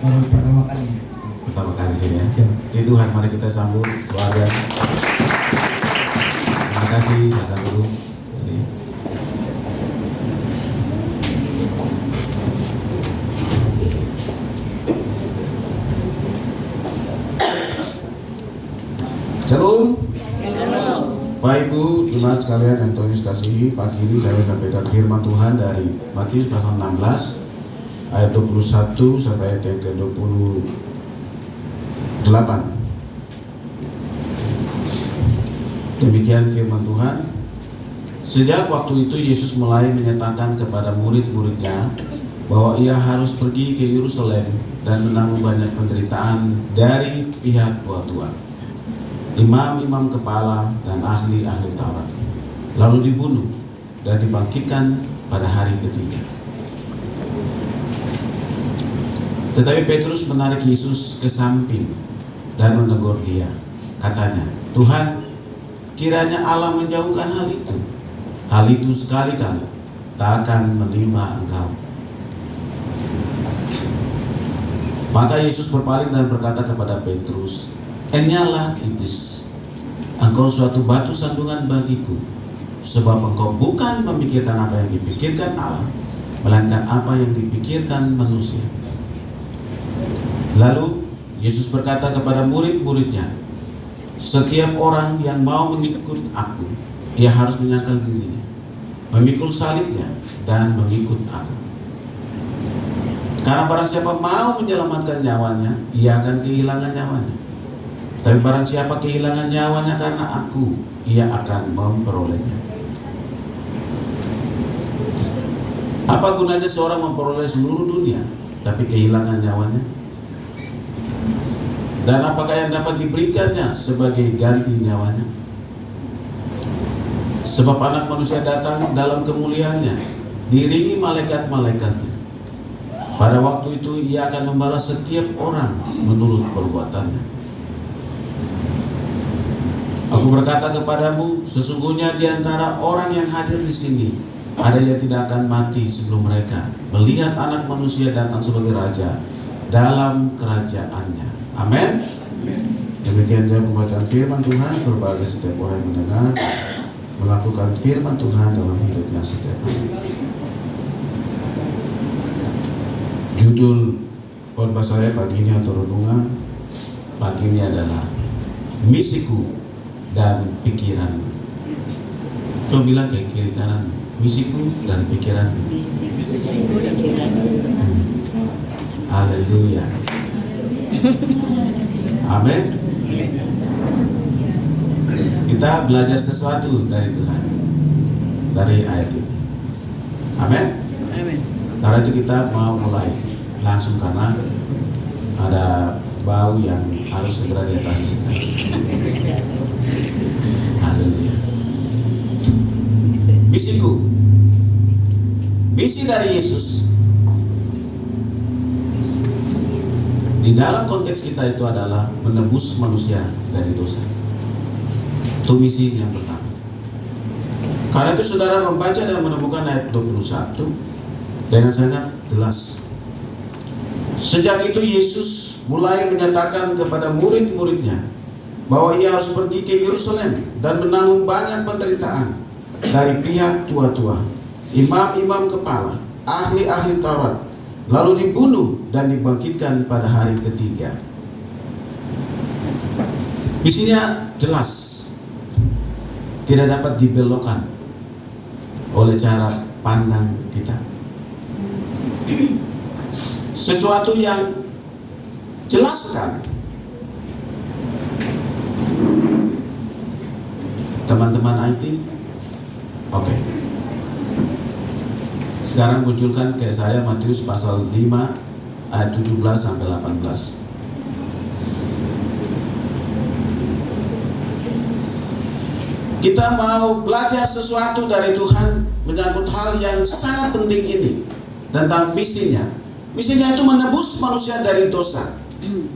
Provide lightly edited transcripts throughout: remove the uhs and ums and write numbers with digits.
baru pertama kali. Pertama kali sini ya. Siap. Puji Tuhan, mari kita sambut keluarga. Terima kasih, silakan dulu. Jadi, Shalom. Bapak Ibu, jemaat sekalian yang Tuhan Yesus kasihi, pagi ini saya sampaikan firman Tuhan dari Matius pasal 16 ayat 21 sampai ayat yang ke-28. Demikian firman Tuhan. Sejak waktu itu Yesus mulai menyatakan kepada murid-muridnya bahwa ia harus pergi ke Yerusalem dan menanggung banyak penderitaan dari pihak tua-tua, imam-imam kepala dan ahli-ahli Taurat, lalu dibunuh dan dibangkitkan pada hari ketiga. Tetapi Petrus menarik Yesus ke samping dan menegur dia. Katanya, "Tuhan, kiranya Allah menjauhkan hal itu. Hal itu sekali-kali tak akan menimpa engkau." Maka Yesus berpaling dan berkata kepada Petrus, "Enyalah iblis, engkau suatu batu sandungan bagiku, sebab engkau bukan memikirkan apa yang dipikirkan Allah, melainkan apa yang dipikirkan manusia." Lalu Yesus berkata kepada murid-muridnya, "Setiap orang yang mau mengikut aku, ia harus menyangkal dirinya, memikul salibnya, dan mengikut aku. Karena barang siapa mau menyelamatkan nyawanya, ia akan kehilangan nyawanya. Tapi barang siapa kehilangan nyawanya karena aku, ia akan memperolehnya." Apa gunanya seorang memperoleh seluruh dunia, tapi kehilangan nyawanya? Dan apakah yang dapat diberikannya sebagai ganti nyawanya? Sebab Anak Manusia datang dalam kemuliaannya, diiringi malaikat-malaikatnya. Pada waktu itu ia akan membalas setiap orang menurut perbuatannya. Aku berkata kepadamu, sesungguhnya di antara orang yang hadir di sini ada yang tidak akan mati sebelum mereka melihat Anak Manusia datang sebagai Raja dalam kerajaannya. Amin. Demikian dia pembacaan firman Tuhan. Berbahagia setiap orang yang mendengar, melakukan firman Tuhan dalam hidupnya setiap hari. Judul khotbah saya pagi ini atau renungan pagi ini adalah misiku dan pikiran. Coba bilang ke kiri kanan, misiku dan pikiran. Haleluya. Amin. Kita belajar sesuatu dari Tuhan dari ayat ini. Amin. Karena itu kita mau mulai langsung karena ada bau yang harus segera diatasi sekarang. Haleluya. Misiku, misi dari Yesus di dalam konteks kita itu adalah menebus manusia dari dosa. Itu misi yang pertama. Karena itu saudara membaca dan menemukan ayat 21 dengan sangat jelas. Sejak itu Yesus mulai menyatakan kepada murid-muridnya bahwa ia harus pergi ke Yerusalem dan menanggung banyak penderitaan dari pihak tua-tua, imam-imam kepala, ahli-ahli Taurat, lalu dibunuh dan dibangkitkan pada hari ketiga. Misinya jelas, tidak dapat dibelokkan oleh cara pandang kita. Sesuatu yang jelas sekali. Teman-teman IT, oke. Sekarang munculkan ke saya Matius pasal 5 ayat 17 sampai 18. Kita mau belajar sesuatu dari Tuhan menyangkut hal yang sangat penting ini tentang misinya. Misinya itu menebus manusia dari dosa.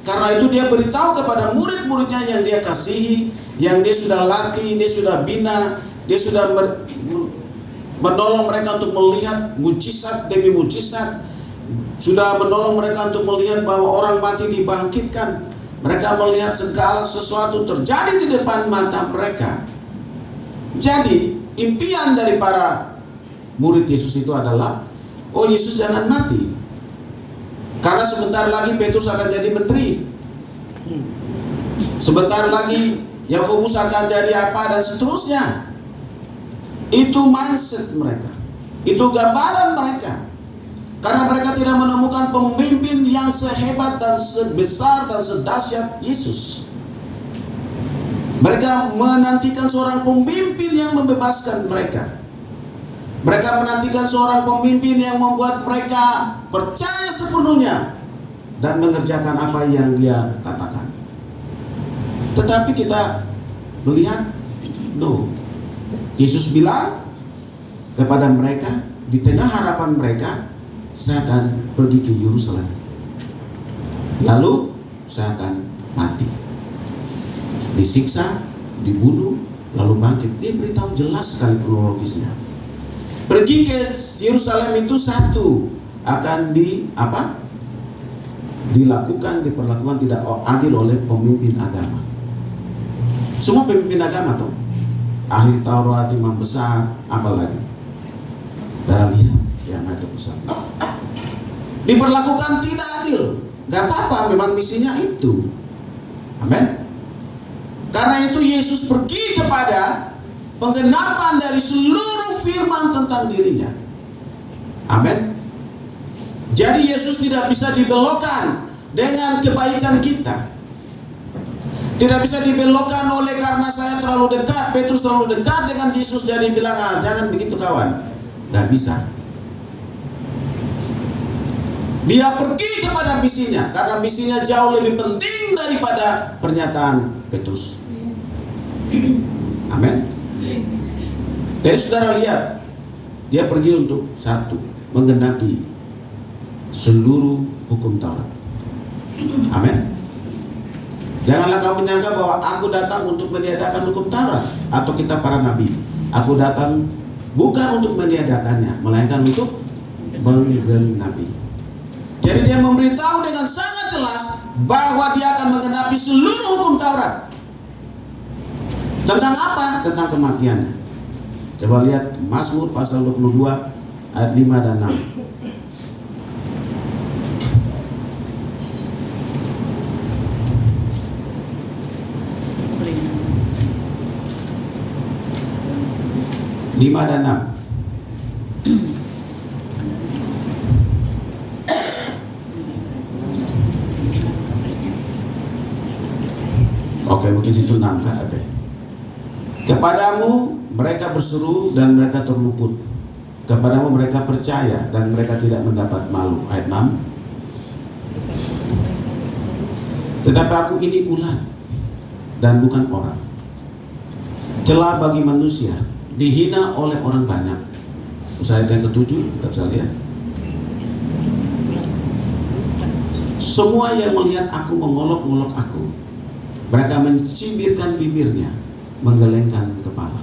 Karena itu dia beritahu kepada murid-muridnya yang dia kasihi, yang dia sudah latih, dia sudah bina, dia sudah menolong mereka untuk melihat mujizat demi mujizat sudah menolong mereka untuk melihat bahwa orang mati dibangkitkan. Mereka melihat segala sesuatu terjadi di depan mata mereka. Jadi impian dari para murid Yesus itu adalah, oh Yesus jangan mati, karena sebentar lagi Petrus akan jadi menteri, sebentar lagi Yakobus akan jadi apa, dan seterusnya. Itu mindset mereka, itu gambaran mereka. Karena mereka tidak menemukan pemimpin yang sehebat dan sebesar dan sedahsyat Yesus. Mereka menantikan seorang pemimpin yang membebaskan mereka. Mereka menantikan seorang pemimpin yang membuat mereka percaya sepenuhnya dan mengerjakan apa yang dia katakan. Tetapi kita melihat, no. Yesus bilang kepada mereka, di tengah harapan mereka, saya akan pergi ke Yerusalem, lalu saya akan mati, disiksa, dibunuh, lalu bangkit. Dia beritahu jelas sekali kronologisnya. Pergi ke Yerusalem itu satu, akan diperlakukan tidak adil oleh pemimpin agama. Semua pemimpin agama tuh, ahli Taurat, imam besar, apalagi darah lihat yang ada pusat. Diperlakukan tidak adil. Gak apa-apa, memang misinya itu. Amin. Karena itu Yesus pergi kepada penggenapan dari seluruh firman tentang dirinya. Amin. Jadi Yesus tidak bisa dibelokkan dengan kebaikan kita. Tidak bisa dibelokkan oleh karena saya terlalu dekat, Petrus terlalu dekat dengan Yesus, jadi bilang, jangan begitu kawan. Gak bisa. Dia pergi kepada misinya, karena misinya jauh lebih penting daripada pernyataan Petrus. Amin. Jadi saudara lihat, dia pergi untuk satu, menggenapi seluruh hukum Taurat. Amin. Janganlah kamu menyangka bahwa aku datang untuk meniadakan hukum Taurat atau kitab para nabi. Aku datang bukan untuk meniadakannya, melainkan untuk menggenapi. Jadi dia memberitahu dengan sangat jelas bahwa dia akan menggenapi seluruh hukum Taurat. Tentang apa? Tentang kematiannya. Coba lihat Mazmur pasal 22 ayat 5 dan 6. Lima dan 6. Oke, mungkin situ 6 kan ada. Kepadamu mereka berseru dan mereka terluput. Kepadamu mereka percaya dan mereka tidak mendapat malu. Ayat 6. Tetapi aku ini ulat dan bukan orang, celah bagi manusia, dihina oleh orang banyak. Ayat yang ke-7, kita bisa lihat. Semua yang melihat aku mengolok-olok aku. Mereka mencibirkan bibirnya, menggelengkan kepala.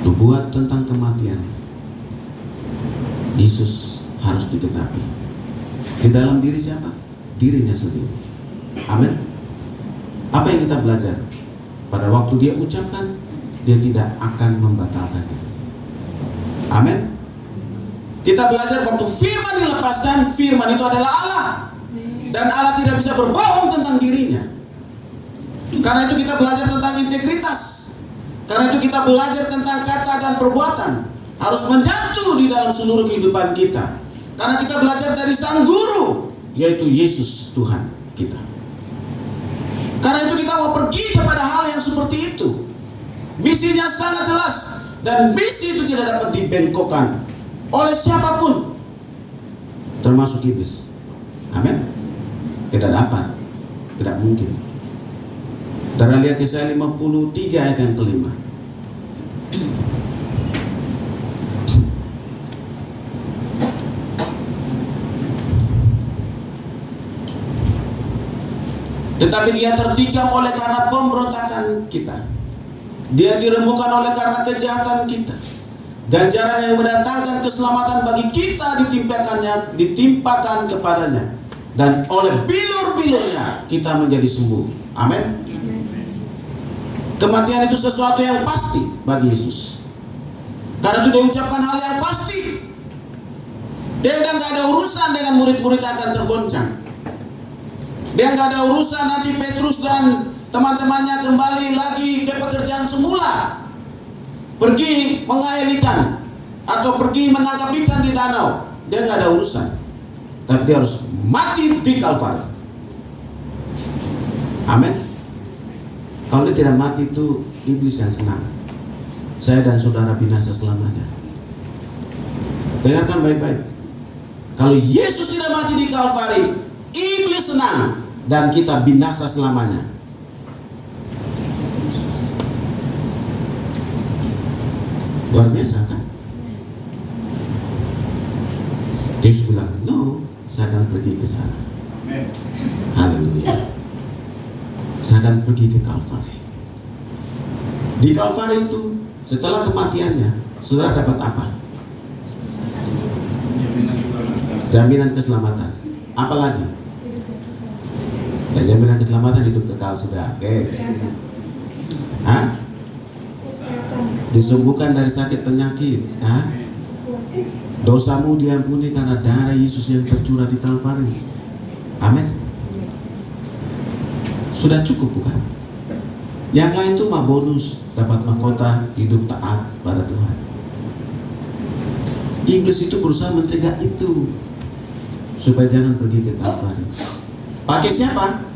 Dibuat tentang kematian. Yesus harus digenapi. Di dalam diri siapa? Dirinya sendiri. Amin. Apa yang kita belajar? Pada waktu dia ucapkan, dia tidak akan membatalkannya. Amin. Kita belajar waktu firman dilepaskan, firman itu adalah Allah. Dan Allah tidak bisa berbohong tentang dirinya. Karena itu kita belajar tentang integritas. Karena itu kita belajar tentang kata dan perbuatan harus menyatu di dalam seluruh kehidupan kita. Karena kita belajar dari sang guru, yaitu Yesus Tuhan kita. Karena itu kita mau pergi kepada hal yang seperti itu. Misinya sangat jelas, dan misi itu tidak dapat dibengkokkan oleh siapapun, termasuk iblis. Amin. Tidak dapat, tidak mungkin. Dan lihat Yesaya 53 ayat yang kelima. Tetapi dia tertikam oleh karena pemberontakan kita, dia diremukkan oleh karena kejahatan kita. Ganjaran yang mendatangkan keselamatan bagi kita ditimpakan kepadanya, dan oleh bilur-bilurnya kita menjadi sembuh. Amin. Kematian itu sesuatu yang pasti bagi Yesus. Karena itu dia ucapkan hal yang pasti. Dia udah gak ada urusan dengan murid-murid akan tergoncang. Dia gak ada urusan nanti Petrus dan teman-temannya kembali lagi ke pekerjaan semula, pergi mengail ikan atau pergi menangkap ikan di danau. Dia gak ada urusan. Tapi dia harus mati di Kalvari. Amin. Kalau dia tidak mati, itu iblis yang senang. Saya dan saudara binasa selamanya. Dengarkan baik-baik. Kalau Yesus tidak mati di Kalvari, iblis senang dan kita binasa selamanya. Luar biasa kan? Yesus bilang, no, saya akan pergi ke sana. Haleluya. Saya akan pergi ke Kalvari. Di Kalvari itu, setelah kematiannya, saudara dapat apa? Jaminan keselamatan. Apa lagi? Ya, jaminan keselamatan, hidup kekal sudah. Oke. Hah? Disembuhkan dari sakit penyakit. Hah? Dosamu diampuni karena darah Yesus yang tercurah di Kalvari. Amin. Sudah cukup bukan? Yang lain itu mah bonus, dapat mahkota hidup taat pada Tuhan. Iblis itu berusaha mencegah itu supaya jangan pergi ke Kalvari. Pakai siapa?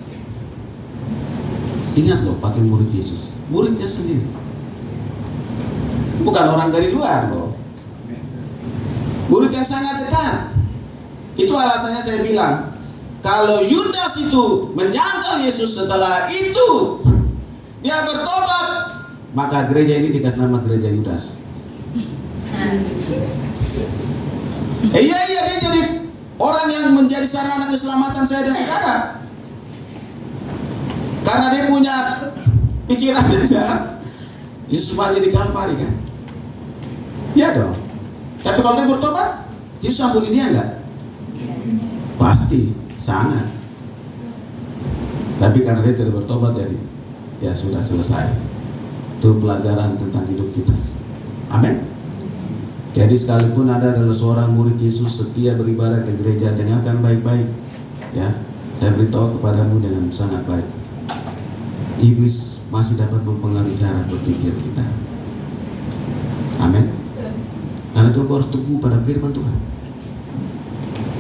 Ingat loh, pakai murid Yesus, muridnya sendiri, bukan orang dari luar loh. Murid yang sangat dekat. Itu alasannya saya bilang, kalau Yudas itu menyangkal Yesus, setelah itu dia bertobat, maka gereja ini dikasih nama gereja Yudas. Iya, dia jadi orang yang menjadi sarana keselamatan saya dan saudara. Karena dia punya pikiran jahat, Yesus mati di Kalvari kan? Ya dong. Tapi kalau dia bertobat, Yesus ampuni dia enggak? Pasti, sangat. Tapi karena dia tidak bertobat, jadi ya sudah selesai. Itu pelajaran tentang hidup kita. Amin. Jadi sekalipun Anda adalah seorang murid Yesus setia beribadah ke gereja, dengarkan baik-baik. Ya, saya beritahu kepadamu dengan sangat baik. Iblis masih dapat mempengaruhi cara berpikir kita. Amin. Karena itu harus teguh pada firman Tuhan.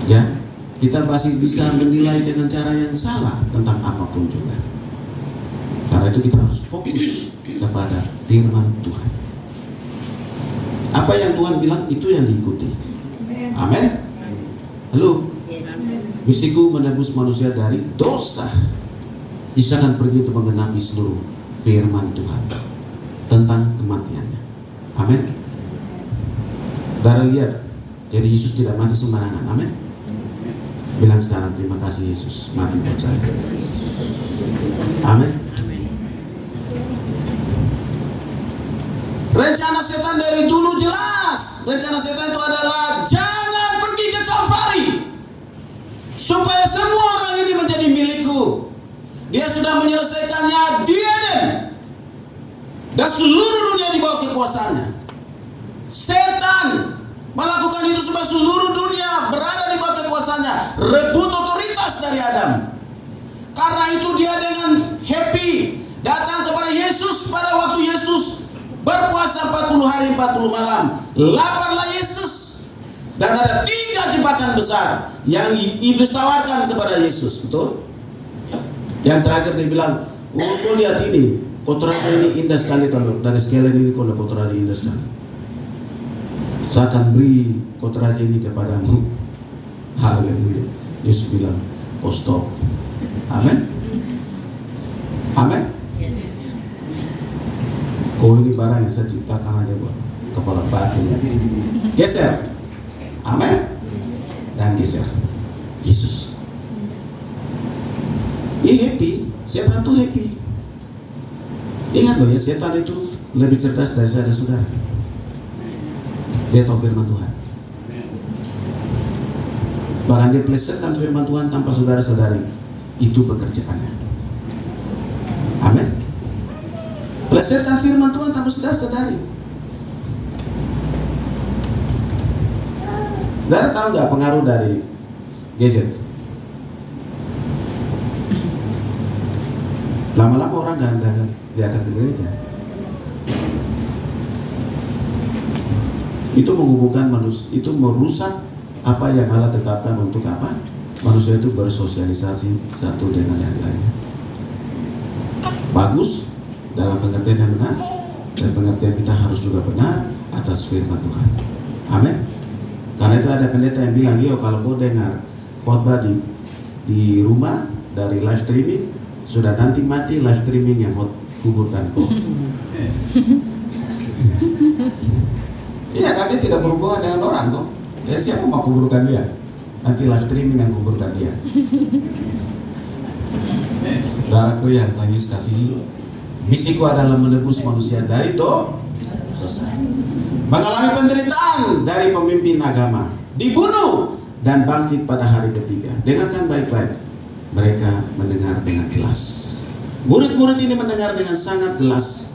Ya, kita masih bisa menilai dengan cara yang salah tentang apapun juga. Karena itu kita harus fokus kepada firman Tuhan. Apa yang Tuhan bilang itu yang diikuti. Amin. Halo. Misiku menebus manusia dari dosa. Yesus akan pergi untuk menggenapi seluruh firman Tuhan tentang kematiannya. Amin. Saudara lihat, jadi Yesus tidak mati sembarangan. Amin. Bilang sekarang, terima kasih Yesus mati buat saya. Amin. Rencana setan dari dulu jelas. Rencana setan itu adalah jangan pergi ke Kalvari, supaya semua orang ini menjadi milikku. Dia sudah menyelesaikannya di Eden, dan seluruh dunia di bawah kekuasaannya. Setan melakukan itu supaya seluruh dunia berada di bawah kekuasaannya, rebut otoritas dari Adam. Karena itu dia dengan happy datang kepada Yesus pada waktu Yesus berpuasa 40 hari 40 malam. Laparlah Yesus. Dan ada 3 jebakan besar yang iblis tawarkan kepada Yesus. Betul? Yang terakhir dia bilang, oh kau lihat ini, potratnya ini indah sekali, kalau dari sekalian ini kau lihat potratnya indah sekali. Saya akan beri potratnya ini kepadamu. Haleluya. Yesus bilang, kau stop. Amin. Amin. Kau ini barang yang saya ciptakan aja buat kepala batunya. Geser. Amin. Dan geser. Yesus. Dia happy. Setan itu happy. Ingat loh ya, setan itu lebih cerdas dari saya dan saudara. Dia tahu firman Tuhan. Bahkan dia plesetkan firman Tuhan tanpa saudara sadari. Itu pekerjaannya. Amin. Plesetkan firman Tuhan tanpa saudara sadari. Saudara tahu nggak pengaruh dari gadget? Lama-lama orang nggak akan ke gereja. Itu menghubungkan manusia, itu merusak apa yang Allah tetapkan untuk apa? Manusia itu bersosialisasi satu dengan yang lainnya. Bagus dalam pengertian yang benar, dan pengertian kita harus juga benar atas firman Tuhan. Amin. Karena itu ada pendeta yang bilang, yo kalau kau dengar khotbah di rumah dari live streaming, sudah nanti mati live streaming yang kuburkan kau. Iya, kan dia tidak berhubungan dengan orang kok. Jadi siapa mau kuburkan dia? Nanti live streaming yang kuburkan dia. Saudaraku yang Tuhan Yesus kasihi, misiku adalah menebus manusia dari dosa, mengalami penderitaan dari pemimpin agama, dibunuh dan bangkit pada hari ketiga. Dengarkan baik-baik. Mereka mendengar dengan jelas. Murid-murid ini mendengar dengan sangat jelas.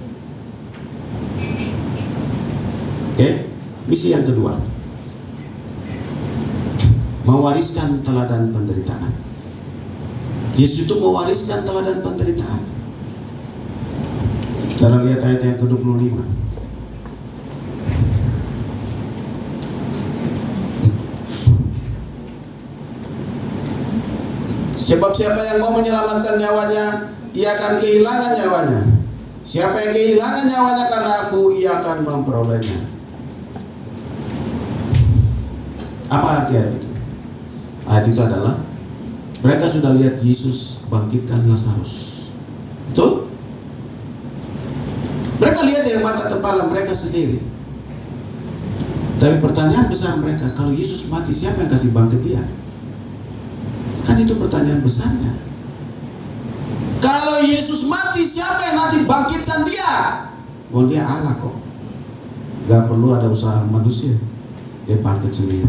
Oke, misi yang kedua, mewariskan teladan penderitaan. Yesus itu mewariskan teladan penderitaan. Kita lihat ayat yang ke-25. Sebab siapa yang mau menyelamatkan nyawanya, ia akan kehilangan nyawanya. Siapa yang kehilangan nyawanya karena aku, ia akan memperolehnya. Apa arti ayat itu? Ayat itu adalah mereka sudah lihat Yesus bangkitkan Lazarus. Betul? Mereka lihat dengan mata kepala mereka sendiri. Tapi pertanyaan besar mereka, kalau Yesus mati, siapa yang kasih bangkit dia? Kan itu pertanyaan besarnya. Kalau Yesus mati, siapa yang nanti bangkitkan dia? Oh, dia Allah kok. Gak perlu ada usaha manusia. Dia bangkit sendiri.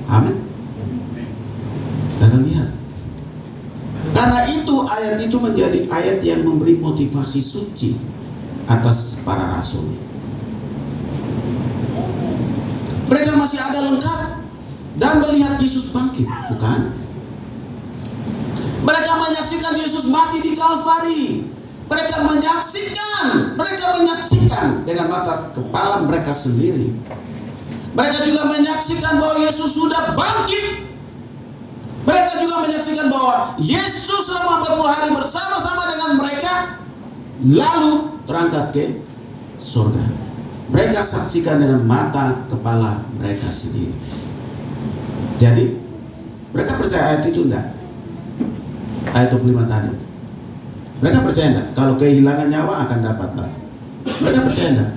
Amin. Dan lihat, karena itu ayat itu menjadi ayat yang memberi motivasi suci atas para rasul. Mereka masih ada lengkap dan melihat Yesus bangkit, bukan? Mereka menyaksikan Yesus mati di Kalvari. Mereka menyaksikan dengan mata kepala mereka sendiri. Mereka juga menyaksikan bahwa Yesus sudah bangkit. Mereka juga menyaksikan bahwa Yesus selama 40 hari bersama-sama dengan mereka, lalu terangkat ke surga. Mereka saksikan dengan mata kepala mereka sendiri. Jadi, mereka percaya ayat itu enggak? Ayat 25 tadi. Mereka percaya enggak? Kalau kehilangan nyawa akan dapat lagi. Mereka percaya enggak?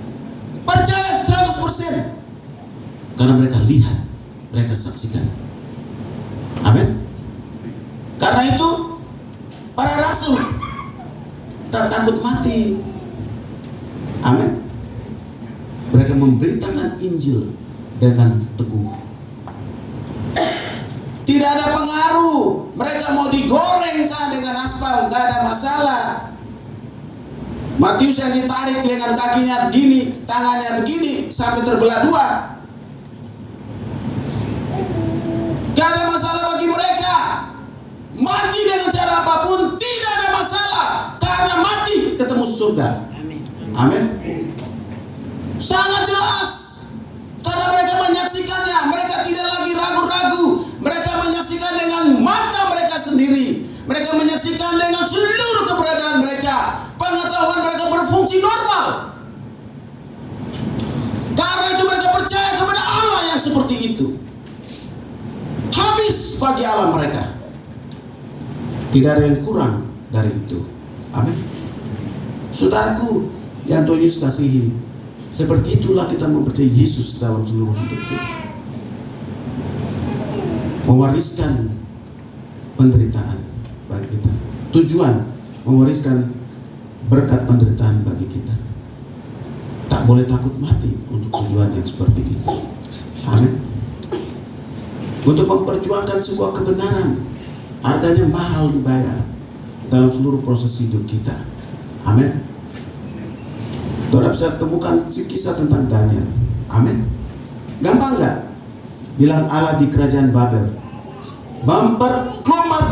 Percaya 100%. Karena mereka lihat, mereka saksikan. Amin. Karena itu para rasul tak takut mati. Amin. Mereka memberitakan Injil dengan teguh. Tidak ada pengaruh. Mereka mau digorengkan dengan aspal, gak ada masalah. Matius yang ditarik dengan kakinya begini, tangannya begini, sampai terbelah dua. Gak ada masalah bagi mereka. Mati dengan cara apapun tidak ada masalah, karena mati ketemu surga. Amin. Sangat jelas. Karena mereka menyaksikannya. Mereka tidak lagi ragu-ragu. Mereka menyaksikan dengan mata mereka sendiri. Mereka menyaksikan dengan seluruh keberadaan mereka. Pengetahuan mereka berfungsi normal. Karena itu mereka percaya kepada Allah yang seperti itu. Habis bagi Allah mereka. Tidak ada yang kurang dari itu. Amin. Saudaraku yang Tuhan Yesus kasihi, seperti itulah kita mempercayai Yesus dalam seluruh hidup kita. Mewariskan penderitaan bagi kita. Tujuan mewariskan berkat penderitaan bagi kita. Tak boleh takut mati untuk tujuan yang seperti itu. Amin. Untuk memperjuangkan sebuah kebenaran, harganya mahal dibayar dalam seluruh proses hidup kita. Amin. Saudara bisa temukan kisah tentang Daniel. Amin. Gampang nggak? Bilang Allah di kerajaan Babel,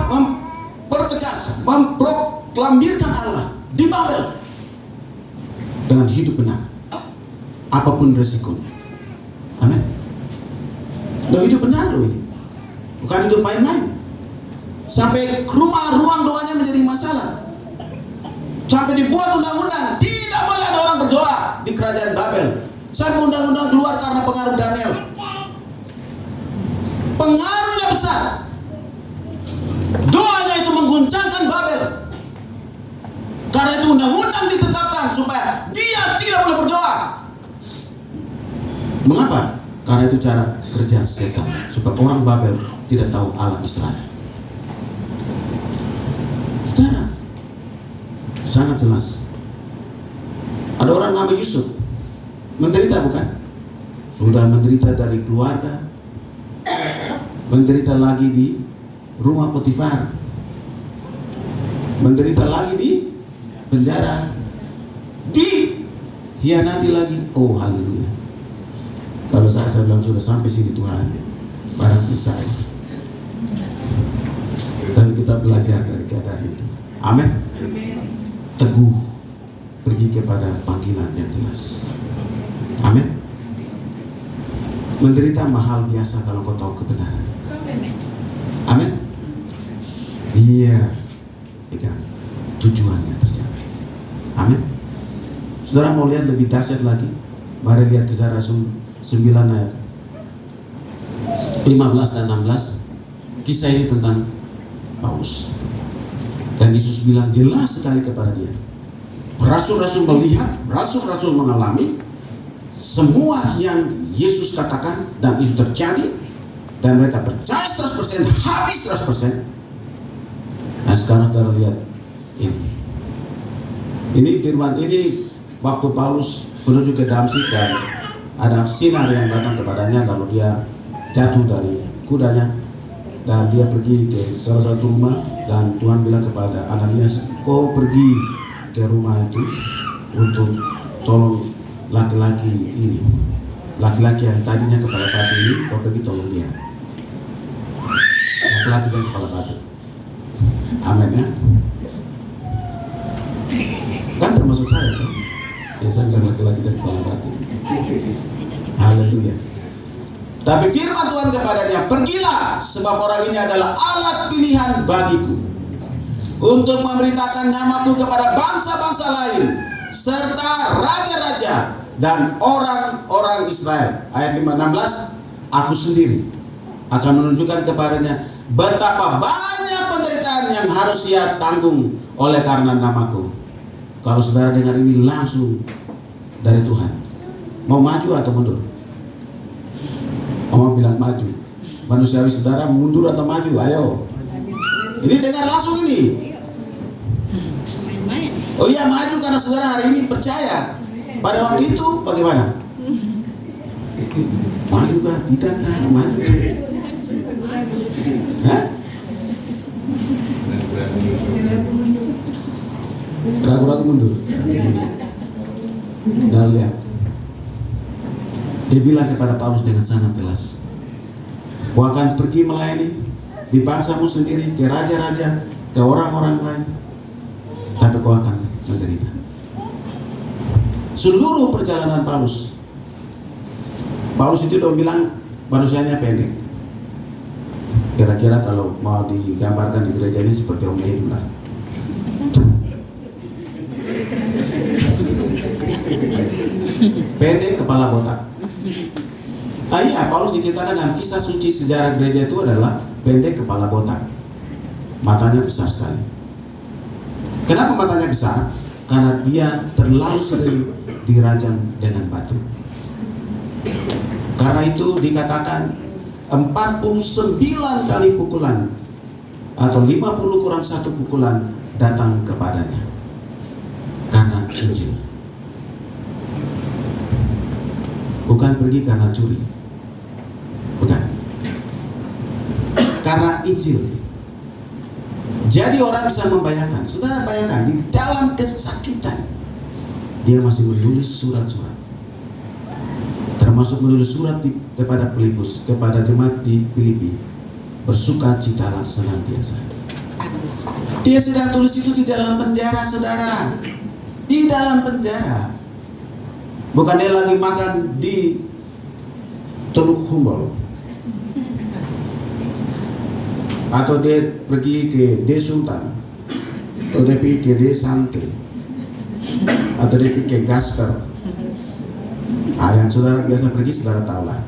mempertegas, memproklamirkan Allah di Babel dengan hidup benar, apapun resikonya. Amin. Loh, hidup benar loh ini, bukan hidup main-main. Sampai ruang doanya menjadi masalah. Sampai dibuat undang-undang, tidak boleh ada orang berdoa di kerajaan Babel. Sampai undang-undang keluar karena pengaruh Daniel. Pengaruhnya besar. Doanya itu mengguncangkan Babel. Karena itu undang-undang ditetapkan supaya dia tidak boleh berdoa. Mengapa? Karena itu cara kerja setan, supaya orang Babel tidak tahu Allah Israel. Saudara, sangat jelas. Ada orang nama Yusuf, menderita bukan? Sudah menderita dari keluarga, menderita lagi di rumah Potifar, menderita lagi di penjara, dihianati lagi. Oh haleluya. Kalau saya bilang sudah sampai sini Tuhan, barang selesai. Tapi kita belajar dari keadaan itu. Amin. Teguh, pergi kepada panggilan yang jelas. Amin. Menderita mahal biasa kalau kau tahu kebenaran. Amin. Dia pegang tujuannya tercapai. Amin. Saudara mau lihat lebih dahsyat lagi? Mari lihat Kisah Rasul 9 ayat 15 dan 16. Kisah ini tentang Paulus. Dan Yesus bilang jelas sekali kepada dia. Rasul-rasul melihat, rasul-rasul mengalami semua yang Yesus katakan, dan itu terjadi, dan mereka percaya 100%, habis 100%. Nah sekarang saudara lihat ini firman ini waktu Paulus menuju ke Damsyik, dan ada sinar yang datang kepadanya, lalu dia jatuh dari kudanya dan dia pergi ke salah satu rumah, dan Tuhan bilang kepada Ananias, kau pergi ke rumah itu untuk tolong laki-laki ini, laki-laki yang tadinya kepala batu ini, kau pergi tolong dia, laki-laki yang kepala batu. Amin ya. Kan termasuk saya kan? Ya saya bilang laki-laki dan kepala batu. Haleluya. Tapi firman Tuhan kepadanya, pergilah, sebab orang ini adalah alat pilihan bagiku untuk memberitakan namaku kepada bangsa-bangsa lain, serta raja-raja dan orang-orang Israel. Ayat 5-16, aku sendiri akan menunjukkan kepadanya betapa banyak penderitaan yang harus ia tanggung oleh karena namaku. Kalau saudara dengar ini langsung dari Tuhan, mau maju atau mundur? Oma bilang maju. Manusiawi saudara mundur atau maju? Ayo. Ini dengar langsung ini. Oh iya maju, karena saudara hari ini percaya. Pada waktu itu bagaimana? Maju kah? Tidak kah? Maju. Hah? Ragu-ragu mundur. Dan lihat, dia bilang kepada Paulus dengan sangat jelas, kau akan pergi melayani di bangsamu sendiri, ke raja-raja, ke orang-orang lain, tapi kau akan menderita. Seluruh perjalanan Paulus itu dong bilang manusianya pendek. Kira-kira kalau mau digambarkan di gereja ini seperti Om Edul lah. Pendek, kepala botak. Iya, Paulus diceritakan dalam kisah suci sejarah gereja itu adalah pendek, kepala botak, matanya besar sekali. Kenapa matanya besar? Karena dia terlalu sering dirajam dengan batu. Karena itu dikatakan 49 kali pukulan atau 50 kurang 1 pukulan datang kepadanya karena Injil. Bukan pergi karena curi, karena Injil. Jadi orang bisa membayangkan, saudara bayangkan, di dalam kesakitan dia masih menulis surat-surat, termasuk menulis surat kepada Filipus, kepada jemaat di Filipi, bersukacitalah senantiasa. Dia sedang tulis itu di dalam penjara, saudara, di dalam penjara. Bukan dia lagi makan di Teluk Humboldt, atau dia pergi ke De Sultan, atau dia pergi ke De Sante, atau dia pergi ke Gasper. Yang saudara biasa pergi, saudara tahu lah.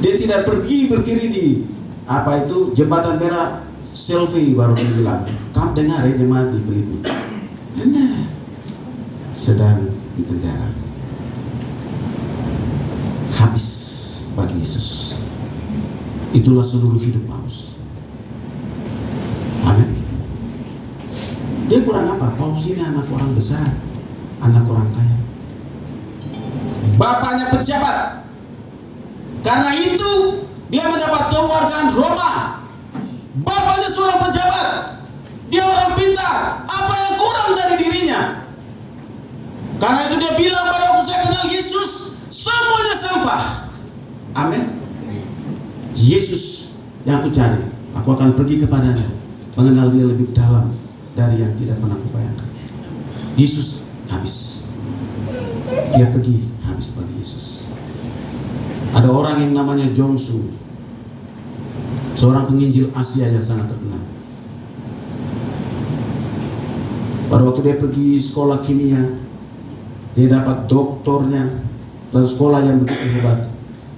Dia tidak pergi berdiri di jembatan merah selfie baru dia bilang, kamu dengar ya jemaat di Filipi, sedang di penjara. Habis bagi Yesus. Itulah seluruh hidup Paulus. Amin. Dia kurang apa? Paulus ini anak orang besar, anak orang kaya. Bapaknya pejabat. Karena itu dia mendapat kewargaan Roma. Bapaknya seorang pejabat. Dia orang pintar. Apa yang kurang dari dirinya? Karena itu dia bilang pada aku, saya kenal Yesus, semuanya sampah. Amin. Yesus yang aku cari, aku akan pergi kepadanya, mengenal dia lebih dalam dari yang tidak pernah kubayangkan. Yesus habis. Dia pergi habis bagi Yesus. Ada orang yang namanya Jongsu, seorang penginjil Asia yang sangat terkenal. Pada waktu dia pergi sekolah kimia, dia dapat doktornya dan sekolah yang begitu hebat.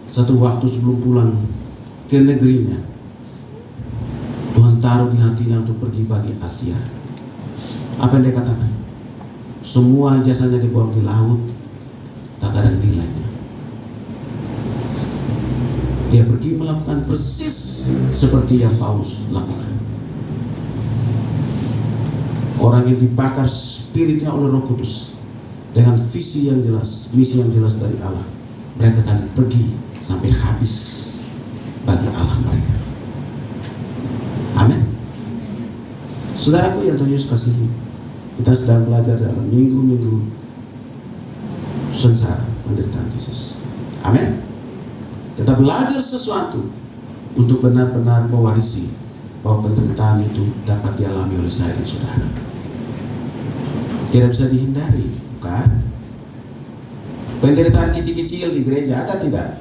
Satu waktu sebelum pulang ke negerinya, Tuhan taruh di hatinya untuk pergi bagi Asia. Apa yang dia katakan? Semua jasanya dibuang di laut, tak ada nilainya. Dia pergi melakukan persis seperti yang Paulus lakukan. Orang yang dibakar spiritnya oleh Roh Kudus dengan visi yang jelas, misi yang jelas dari Allah, mereka akan pergi sampai habis bagi Allah mereka. Amin. Saudaraku yang Tuhan Yesus kasihi, kita sedang belajar dalam minggu-minggu sengsara penderitaan Yesus. Amin. Kita belajar sesuatu untuk benar-benar mewarisi bahwa penderitaan itu dapat dialami oleh saya dan saudara. Tidak bisa dihindari, bukan? Penderitaan kecil-kecil di gereja ada tidak?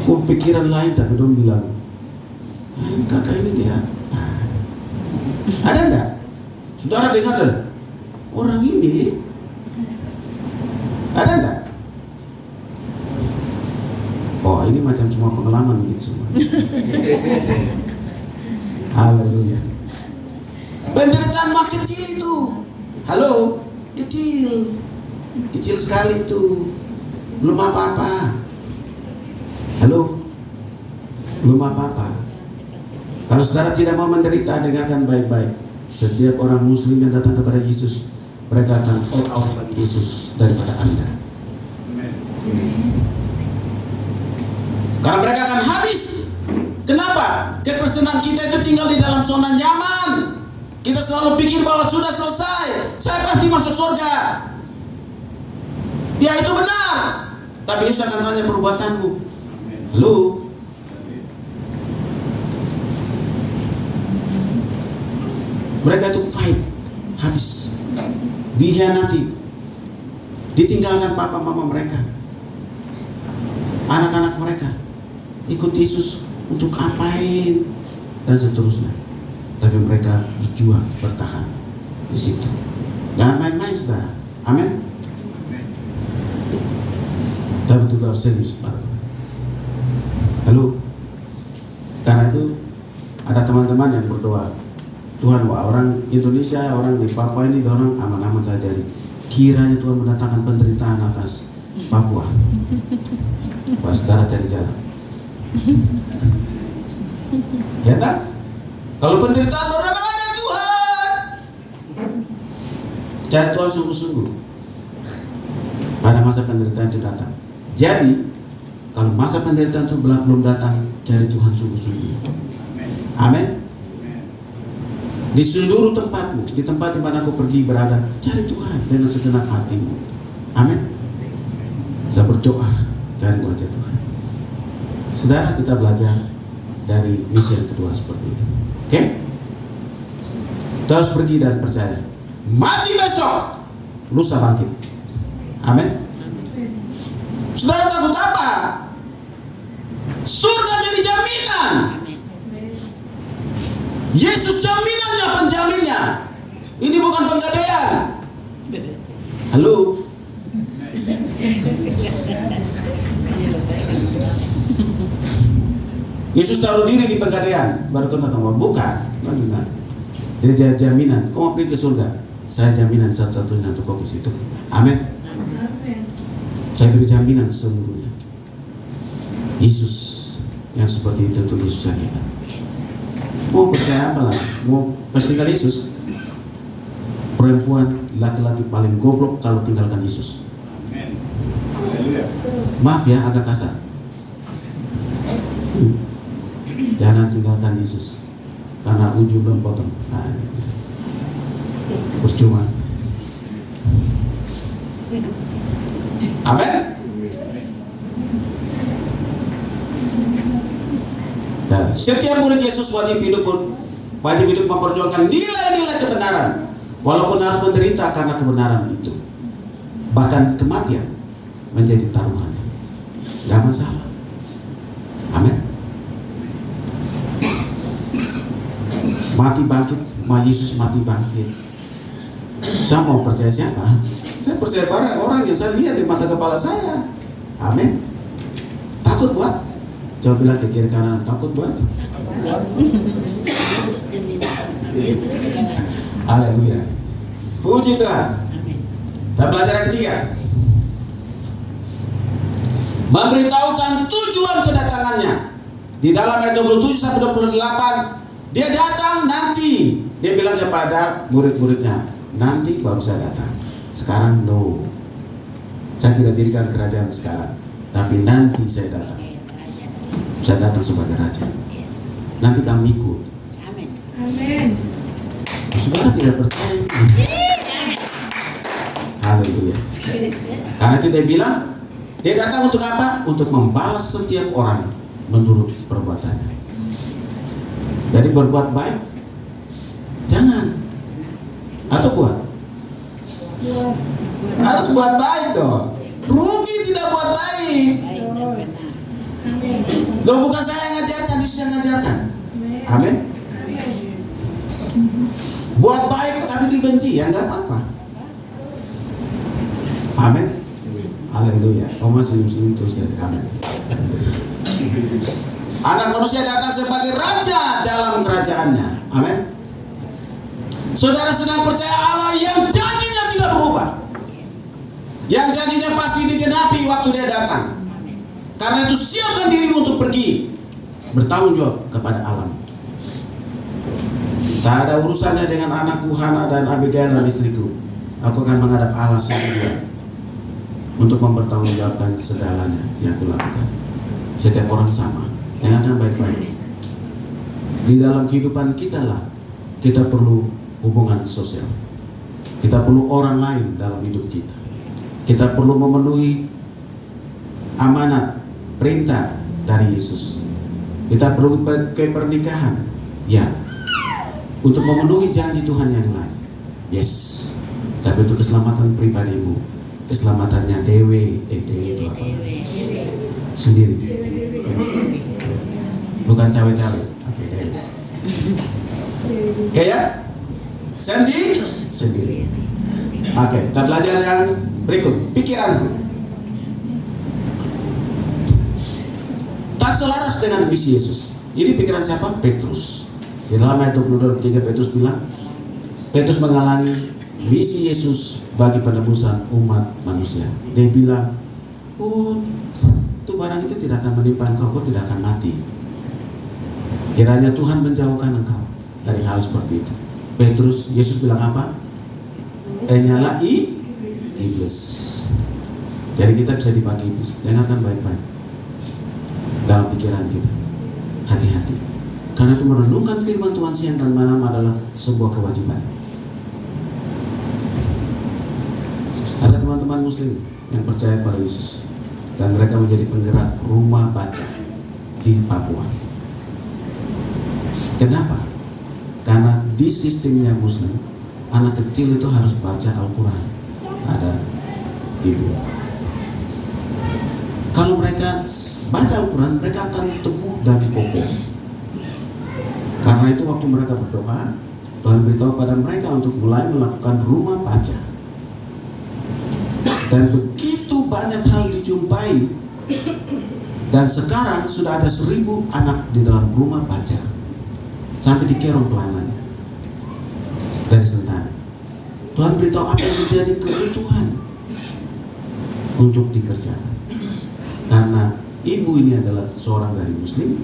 Kok pikiran lain tapi dong bilang, kakak ini dia. Ada enggak? Saudara dengar orang ini? Ada enggak? Oh, ini macam semua pengalaman begitu semua. Haleluya. Penderitaan mah kecil itu. Halo, kecil. Kecil sekali itu. Belum apa-apa. Halo, belum apa-apa. Kalau saudara tidak mau menderita, dengarkan baik-baik. Setiap orang muslim yang datang kepada Yesus, mereka akan out bagi Yesus daripada Anda. Karena mereka akan habis. Kenapa? Kekristenan kita itu tinggal di dalam zona nyaman. Kita selalu pikir bahwa sudah selesai, saya pasti masuk surga. Ya, itu benar. Tapi Yesus akan tanya perbuatanmu. Halo. Mereka itu fight, habis, dikhianati, ditinggalkan papa mama mereka, anak-anak mereka, ikut Yesus untuk apain dan seterusnya. Tapi mereka berjuang, bertahan di situ. Jangan main-main, saudara. Amin. Tapi itu harus serius pada Tuhan. Halo. Karena itu ada teman-teman yang berdoa, Tuhan, wah, orang Indonesia, orang di Papua ini orang aman-aman saja. Kiranya Tuhan mendatangkan penderitaan atas Papua. Wah, saudara cari jalan. Ya tak? Kalau penderitaan orang ada Tuhan, cari Tuhan sungguh-sungguh. Pada masa penderitaan itu datang. Jadi kalau masa penderitaan itu belum datang, cari Tuhan sungguh-sungguh. Amin. Di seluruh tempatmu, di tempat di mana kau pergi berada, cari Tuhan dengan segenap hatimu. Amin. Saya berdoa, cari wajah Tuhan. Saudara, kita belajar dari misi yang kedua seperti itu. Oke? Terus pergi dan percaya. Mati besok, lusa bangkit. Amin. Saudara takut apa? Surga jadi jaminan. Yesus jaminannya, penjaminnya. Ini bukan penggadaian. Halo. Yesus taruh diri di penggadaian, baru Tuhan datang. Bukan. Dia jaminan. Kau mau pergi ke surga? Saya jaminan satu-satunya untuk kau ke situ. Amin. Saya beri jaminan seluruhnya. Yesus yang seperti itu untuk Yesus yang hebat. Mau percaya apa lah? Mau tinggal Yesus? Perempuan laki-laki paling goblok kalau tinggalkan Yesus. Maaf ya, agak kasar. Jangan tinggalkan Yesus, karena ujung belum potong. Nah, percuma. Amin. Nah, setiap murid Yesus wajib hidup memperjuangkan nilai-nilai kebenaran, walaupun harus menderita karena kebenaran itu. Bahkan kematian menjadi taruhannya. Gak masalah. Amin. Mati bangkit, Yesus mati bangkit. Saya mau percaya siapa? Saya percaya orang yang saya lihat di mata kepala saya. Amin. Takut buat? Coba bilang ke kiri kanan, takut buat? Yesus jaminan. Haleluya. Puji Tuhan. Kita belajar yang ketiga. Memberitahukan tujuan kedatangannya. Di dalam ayat 27 sampai 28, dia datang nanti. Dia bilang kepada murid-muridnya, nanti baru saya datang. Sekarang no. Saya tidak dirikan kerajaan sekarang, tapi nanti saya datang. Saya datang sebagai raja. Nanti kami ikut. Amin. Saudara tidak percaya? Haleluya. Karena itu dia bilang, dia datang untuk apa? Untuk membalas setiap orang menurut perbuatannya. Jadi berbuat baik, jangan. Atau buat? Harus buat baik dong. Rugi tidak buat baik. Loh, bukan saya yang ngajarkan, Yesus yang ngajarkan. Amin. Buat baik tapi dibenci, ya nggak apa-apa. Amin. Haleluya. Kamu senyum-senyum terus dari amin. Anak manusia datang sebagai raja dalam kerajaannya. Amin. Saudara sedang percaya Allah yang janjinya tidak berubah, yang janjinya pasti digenapi waktu dia datang. Karena itu siapkan dirimu untuk pergi, bertanggung jawab kepada alam. Tak ada urusannya dengan anakku Hana dan Abigail dan istriku. Aku akan menghadap Allah sendiri untuk mempertanggungjawabkan segalanya yang kulakukan. Setiap orang sama. Dengarkan baik-baik. Di dalam kehidupan kita lah, kita perlu hubungan sosial. Kita perlu orang lain dalam hidup kita. Kita perlu memenuhi amanat, perintah dari Yesus. Kita perlu ke pernikahan, ya, untuk memenuhi janji Tuhan yang lain. Yes. Tapi untuk keselamatan pribadimu, keselamatannya dewe itu apa? Sendiri. Bukan cawe-cawe. Oke ya? Sendiri. Oke, kita belajar yang berikut. Pikiranku tak selaras dengan misi Yesus. Ini pikiran siapa? Petrus. Di dalam ayat 22-23 Petrus bilang, Petrus menghalangi misi Yesus bagi penebusan umat manusia. Dia bilang, oh, itu barang itu tidak akan menimpa engkau, kau tidak akan mati. Kiranya Tuhan menjauhkan engkau dari hal seperti itu. Petrus, Yesus bilang apa? Nyala iblis. Jadi kita bisa dipakai iblis. Dengarkan baik-baik. dalam pikiran kita. Hati-hati. Karena itu merenungkan firman Tuhan siang dan malam adalah sebuah kewajiban. Ada teman-teman muslim yang percaya pada Yesus dan mereka menjadi penggerak rumah baca di Papua. Kenapa? Karena di sistemnya muslim, anak kecil itu harus baca Al-Quran. Ada ibu. Kalau mereka baca Al-Quran, mereka akan teguh dan kokoh. Karena itu waktu mereka berdoa, Tuhan beritahu pada mereka untuk mulai melakukan rumah baca. Dan begitu banyak hal dijumpai. Dan sekarang sudah ada 1000 anak di dalam rumah baca. Sampai di kerong pelanannya. Dari Sentani. Tuhan beritahu apa yang menjadi kebutuhan untuk dikerjakan. Karena ibu ini adalah seorang dari muslim,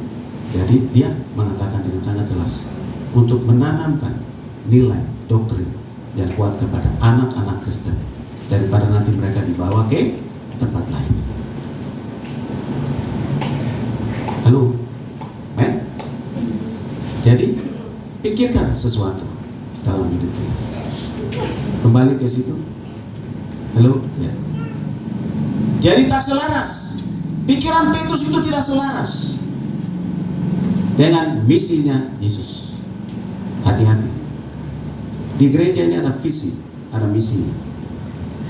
jadi dia mengatakan dengan sangat jelas untuk menanamkan nilai doktrin yang kuat kepada anak-anak Kristen daripada nanti mereka dibawa ke tempat lain. Halo, jadi pikirkan sesuatu dalam hidup kita. Kembali ke situ. Halo, ya. Jadi tak selaras. Pikiran Petrus itu tidak selaras dengan misinya Yesus. Hati-hati. Di gereja ini ada visi, ada misinya.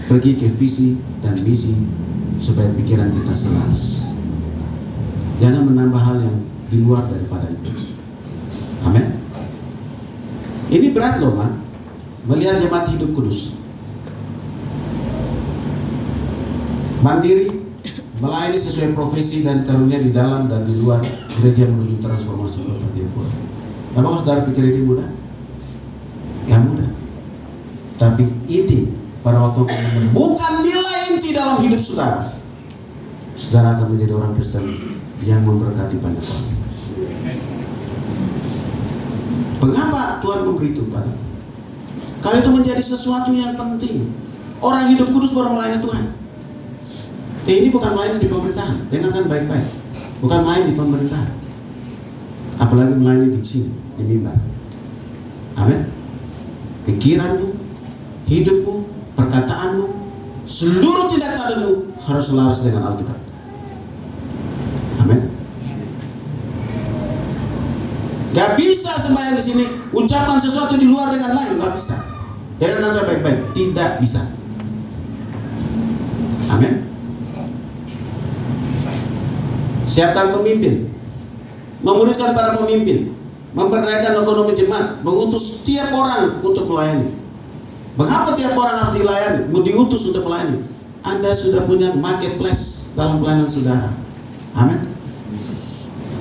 Pergi ke visi dan misi supaya pikiran kita selaras. Jangan menambah hal yang di luar daripada itu. Amin. Ini berat loh, Ma. Melihat jemaat hidup kudus mandiri, melayani sesuai profesi dan karunia di dalam dan di luar gereja menuju transformasi kota Jayapura. Memang saudara pikir ini mudah? Gak mudah. Tapi inti pada waktu bukan nilai inti dalam hidup saudara. Saudara akan menjadi orang Kristen yang memberkati banyak orang. Mengapa Tuhan memberi itu pada? Karena itu menjadi sesuatu yang penting. Orang hidup kudus baru melayani Tuhan. Ini bukan melayani di pemerintahan. Dengarkan baik-baik. Bukan melayani di pemerintahan. Apalagi melayani di sini, di mimbar. Amin. Pikiranmu, hidupmu, perkataanmu, seluruh tindak tandukmu harus selaras dengan Alkitab. Amin. Gak bisa sembahyang di sini ucapan sesuatu di luar dengan lain, gak bisa. Dengarkan saya baik-baik, tidak bisa. Amin. Siapkan pemimpin, memuridkan para pemimpin, memberdayakan ekonomi jemaat, mengutus tiap orang untuk melayani. Mengapa tiap orang harus dilayani, diutus untuk melayani? Anda sudah punya marketplace dalam pelayanan saudara. Amin.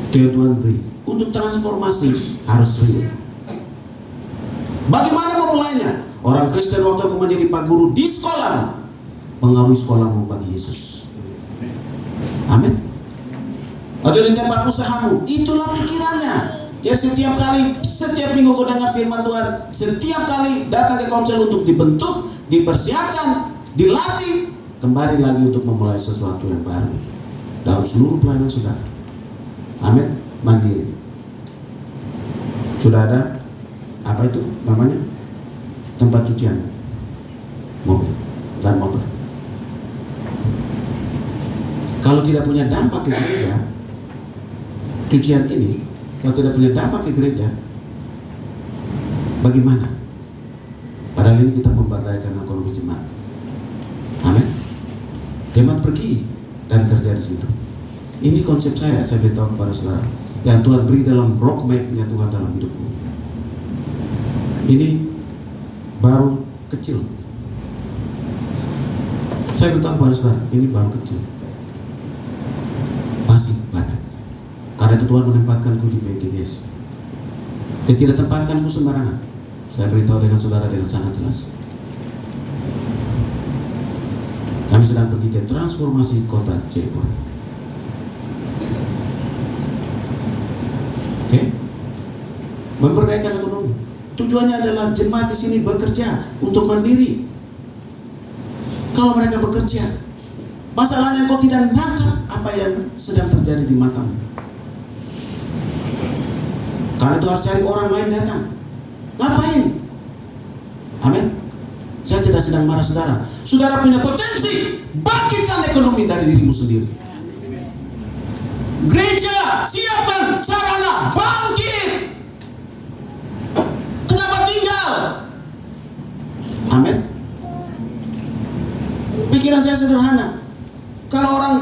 Tuhan beri. Untuk transformasi harus real. Bagaimana memulainya? Orang Kristen waktu aku menjadi pak guru di sekolah, mengaruhi sekolahmu bagi Yesus. Amin. Atau di tempat usahamu, itulah pikirannya. Ya setiap minggu kau dengar firman Tuhan, setiap kali datang ke konsel untuk dibentuk, dipersiapkan, dilatih, kembali lagi untuk memulai sesuatu yang baru dalam seluruh pelayanan saudara. Amin. Mandiri. Sudah ada apa itu namanya? Tempat cucian mobil dan motor. Kalau tidak punya dampak ke gereja, cucian ini kalau tidak punya dampak ke gereja, bagaimana? Padahal ini kita memberdayakan ekonomi jemaat. Amin. Jemaat pergi dan kerja di situ. Ini konsep saya beritahu kepada saudara yang Tuhan beri dalam roadmap-nya Tuhan dalam hidupku. Ini baru kecil. Saya beritahu kepada saudara, ini baru kecil. Masih banyak. Karena itu Tuhan menempatkanku di PGS. Dia tidak tempatkanku sembarangan. Saya beritahu dengan saudara dengan sangat jelas. Kami sedang pergi ke transformasi kota Jayapura. Oke? Memberdayakan ekonomi. Tujuannya adalah jemaat di sini bekerja untuk mandiri. Kalau mereka bekerja, Masalahnya kau tidak menangkap apa yang sedang terjadi di matamu. Karena itu harus cari orang lain datang. Ngapain? Amin. Saya tidak sedang marah saudara. Saudara punya potensi, bangkitkan ekonomi dari dirimu sendiri. Gereja, siapkan sarana, bangkit. Kenapa tinggal? Amin. Pikiran saya sederhana. Kalau orang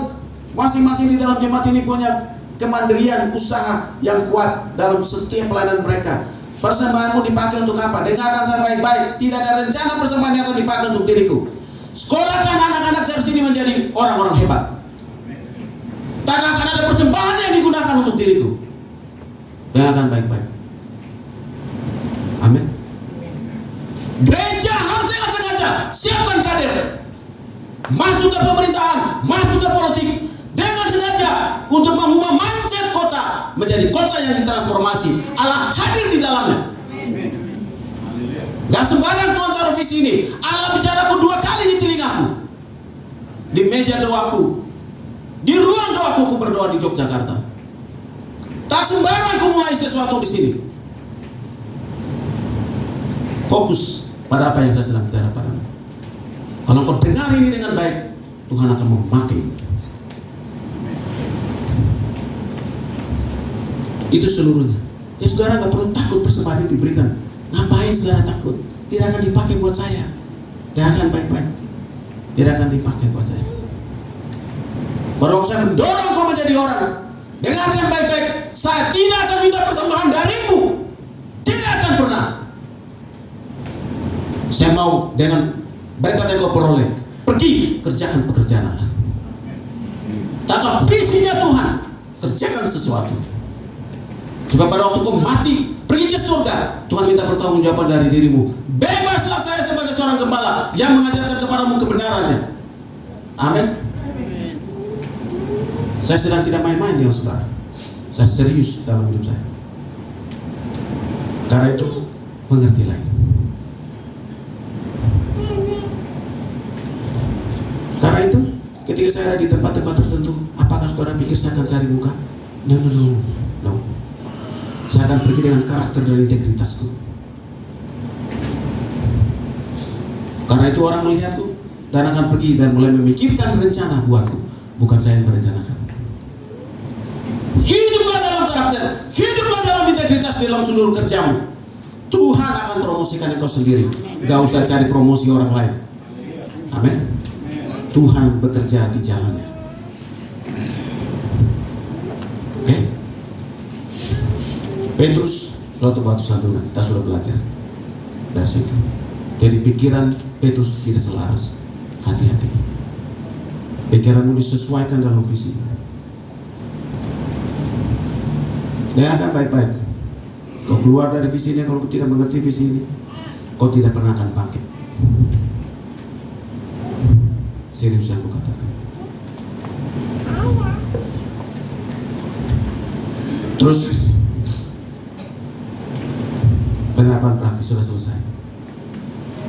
masing-masing di dalam jemaat ini punya kemandirian usaha yang kuat dalam setiap pelayanan mereka, persembahanmu dipakai untuk apa? Dengarkan saya baik-baik. Tidak ada rencana persembahan yang akan dipakai untuk diriku. Sekolahkan anak-anak dari sini menjadi orang-orang hebat. Tak akan ada persembahan yang digunakan untuk diriku. Dengarkan baik-baik. Amin. Gereja harus dengan sengaja siapkan kader, masuk ke pemerintahan, masuk ke politik dengan sengaja untuk mengubah mindset kota menjadi kota yang ditransformasi. Allah hadir di dalamnya. Gak sembarang Tuhan taruh visi ini. Allah bicaraku 2 kali di telingaku, di meja doaku, di ruang doaku. Aku berdoa di Yogyakarta. Tak sembarang aku mulai sesuatu di sini. Fokus pada apa yang saya sedang bicara padamu. Kalau kau dengar ini dengan baik, Tuhan akan memakai. Itu seluruhnya. Ya saudara gak perlu takut persembahan itu diberikan. Ngapain saudara takut? Tidak akan dipakai buat saya. Tidak akan baik-baik. Tidak akan dipakai buat saya. Baru saya mendorong kau menjadi orang. Dengarkan baik-baik. Saya tidak akan minta persembahan darimu. Tidak akan pernah. Saya mau dengan berkat yang kau peroleh, pergi kerjakan pekerjaan Allah. Tangkap visinya Tuhan, kerjakan sesuatu. Sebab pada waktu kau mati, pergi ke surga, Tuhan minta pertanggungjawaban dari dirimu. Bebaslah saya sebagai seorang gembala yang mengajarkan kepadamu kebenarannya. Amin. Saya sedang tidak main-main ya saudara. Saya serius dalam hidup saya. Karena itu, mengertilah. Karena itu, ketika saya ada di tempat-tempat tertentu, apakah saudara pikir saya akan cari muka? No. Saya akan pergi dengan karakter dan integritasku. Karena itu orang melihatku dan akan pergi dan mulai memikirkan rencana buatku, bukan saya yang merencanakan. Hiduplah dalam karakter, hiduplah dalam integritas dalam seluruh kerjamu. Tuhan akan promosikan engkau sendiri. Gak usah cari promosi orang lain. Amin. Tuhan bekerja di jalannya. Oke? Petrus, suatu batu sandungan. Kita sudah belajar dari situ. Jadi pikiran Petrus tidak selaras. Hati-hati. Pikiranmu disesuaikan dalam visi. Dengarkan baik-baik. Kau keluar dari visi ini, kalau kau tidak mengerti visi ini, kau tidak pernah akan bangkit. Serius aku katakan. Terus penerapan praktis sudah selesai.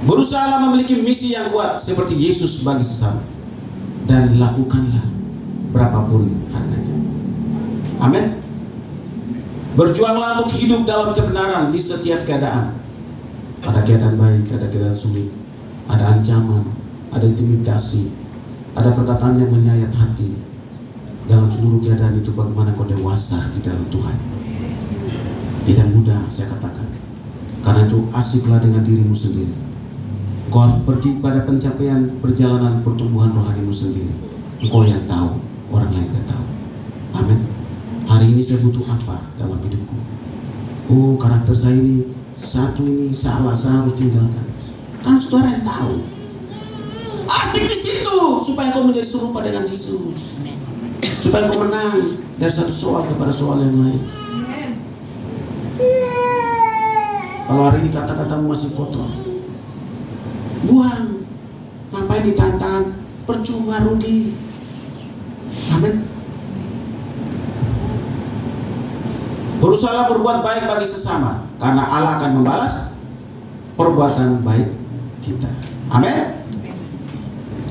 Berusahalah memiliki misi yang kuat seperti Yesus bagi sesama, dan lakukanlah berapapun harganya. Amin. Berjuanglah untuk hidup dalam kebenaran di setiap keadaan. Ada keadaan baik, ada keadaan sulit, ada ancaman, ada intimidasi, ada perkataan yang menyayat hati. Dalam seluruh keadaan itu bagaimana kau dewasa di dalam Tuhan. Tidak mudah saya katakan. Karena itu asiklah dengan dirimu sendiri. Kau harus pergi pada pencapaian perjalanan pertumbuhan rohanimu sendiri. Engkau yang tahu, orang lain tidak tahu. Amin. Hari ini saya butuh apa dalam hidupku? Oh, karakter saya ini satu ini salah, saya harus tinggalkan. Kan saudara yang tahu. Asik di situ supaya kau menjadi serupa dengan Yesus. Supaya kau menang dari satu soal kepada soal yang lain. Kalau hari ini kata-katamu masih kotor, buang. Ngapain ditantang? Percuma, rugi. Amin. Berusahalah berbuat baik bagi sesama, karena Allah akan membalas perbuatan baik kita. Amin.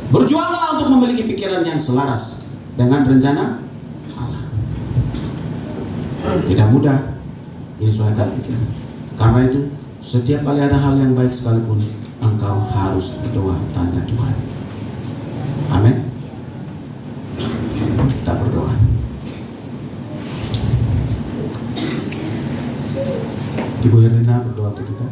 Berjuanglah untuk memiliki pikiran yang selaras dengan rencana Allah. Tidak mudah menyesuaikan pikiran. Karena itu, setiap kali ada hal yang baik sekalipun, engkau harus berdoa, tanya Tuhan. Amin. Kita berdoa. Ibu Herlina berdoa untuk kita.